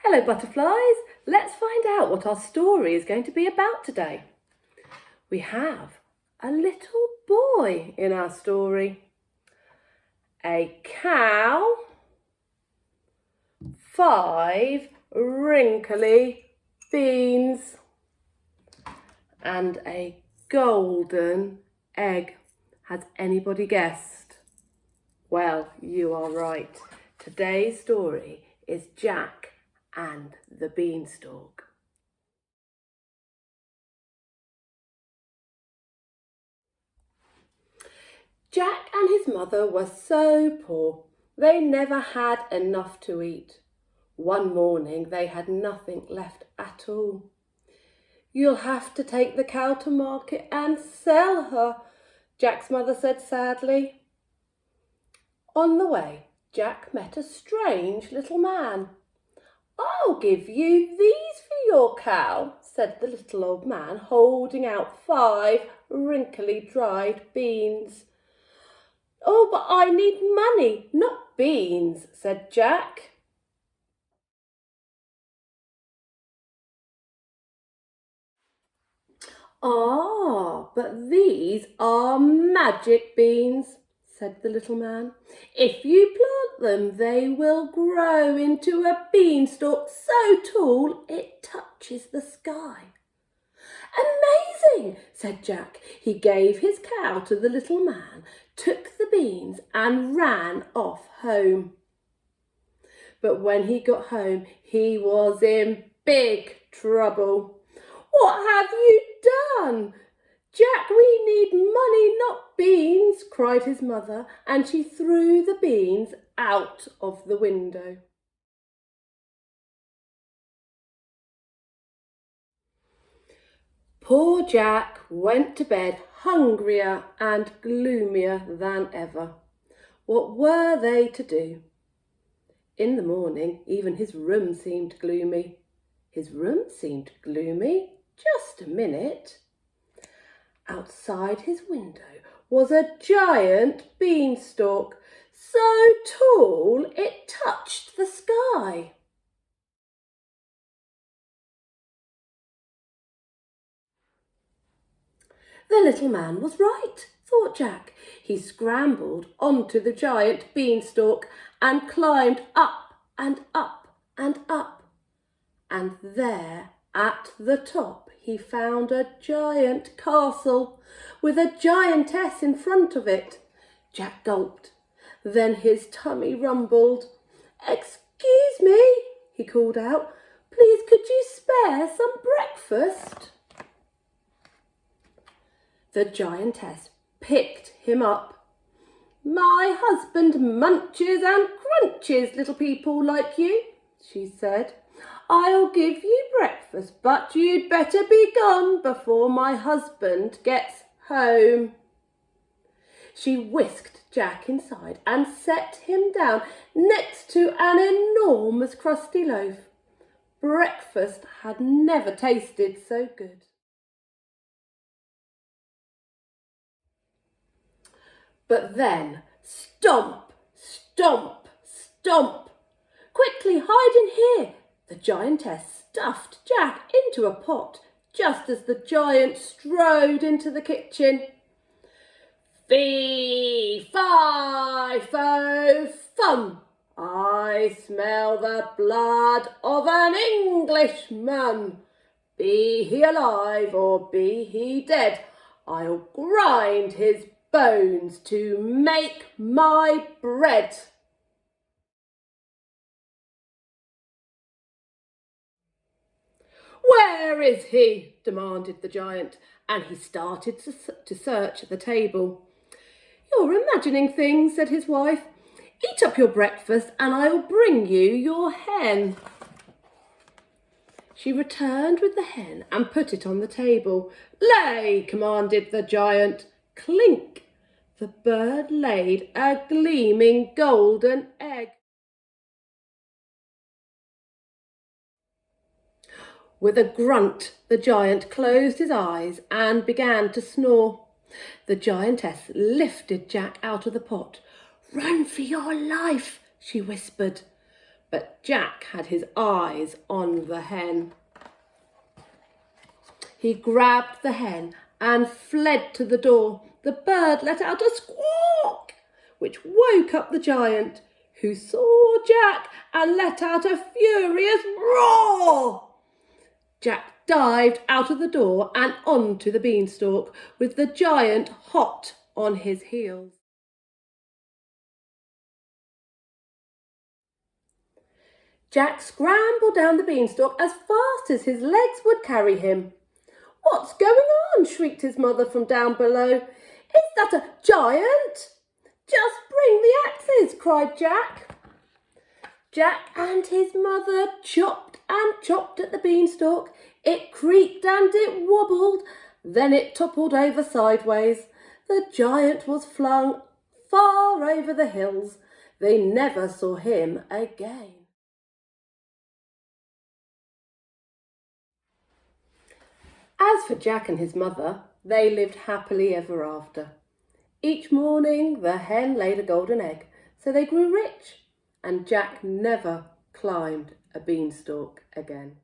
Hello butterflies, let's find out what our story is going to be about today. We have a little boy in our story, a cow, 5 wrinkly beans and a golden egg. Has anybody guessed? Well, you are right. Today's story is Jack and the beanstalk. Jack and his mother were so poor, they never had enough to eat. One morning they had nothing left at all. "You'll have to take the cow to market and sell her," Jack's mother said sadly. On the way, Jack met a strange little man. "I'll give you these for your cow," said the little old man, holding out 5 wrinkly dried beans. "Oh, but I need money, not beans," said Jack. "Ah, but these are magic beans," said the little man. "If you plant them, they will grow into a beanstalk so tall it touches the sky." "Amazing," said Jack. He gave his cow to the little man, took the beans and ran off home. But when he got home, he was in big trouble. "What have you done?" "Jack, we need money, not beans," cried his mother, and she threw the beans out of the window. Poor Jack went to bed hungrier and gloomier than ever. What were they to do? In the morning, even his room seemed gloomy. His room seemed gloomy? Just a minute. Outside his window was a giant beanstalk, so tall it touched the sky. The little man was right, thought Jack. He scrambled onto the giant beanstalk and climbed up and up and up. And there at the top he found a giant castle with a giantess in front of it. Jack gulped. Then his tummy rumbled. "Excuse me," he called out. "Please could you spare some breakfast?" The giantess picked him up. "My husband munches and crunches little people like you," she said. "I'll give you breakfast, but you'd better be gone before my husband gets home." She whisked Jack inside and set him down next to an enormous crusty loaf. Breakfast had never tasted so good. But then, stomp, stomp, stomp. "Quickly, hide in here!" The giantess stuffed Jack into a pot just as the giant strode into the kitchen. "Fee, fi, fo, fum! I smell the blood of an Englishman. Be he alive or be he dead, I'll grind his bones to make my bread." "Where is he?" demanded the giant, and he started to search the table. "You're imagining things," said his wife. "Eat up your breakfast and I'll bring you your hen." She returned with the hen and put it on the table. "Lay," commanded the giant. Clink! The bird laid a gleaming golden egg. With a grunt, the giant closed his eyes and began to snore. The giantess lifted Jack out of the pot. "Run for your life," she whispered. but Jack had his eyes on the hen. He grabbed the hen and fled to the door. The bird let out a squawk, which woke up the giant, who saw Jack and let out a furious roar. Jack dived out of the door and onto the beanstalk, with the giant hot on his heels. Jack scrambled down the beanstalk as fast as his legs would carry him. "What's going on?" shrieked his mother from down below. "Is that a giant?" "Just bring the axes," cried Jack. Jack and his mother chopped and chopped at the beanstalk. It creaked and it wobbled, then it toppled over sideways. The giant was flung far over the hills. They never saw him again. As for Jack and his mother, they lived happily ever after. Each morning the hen laid a golden egg, so they grew rich, and Jack never climbed a beanstalk again.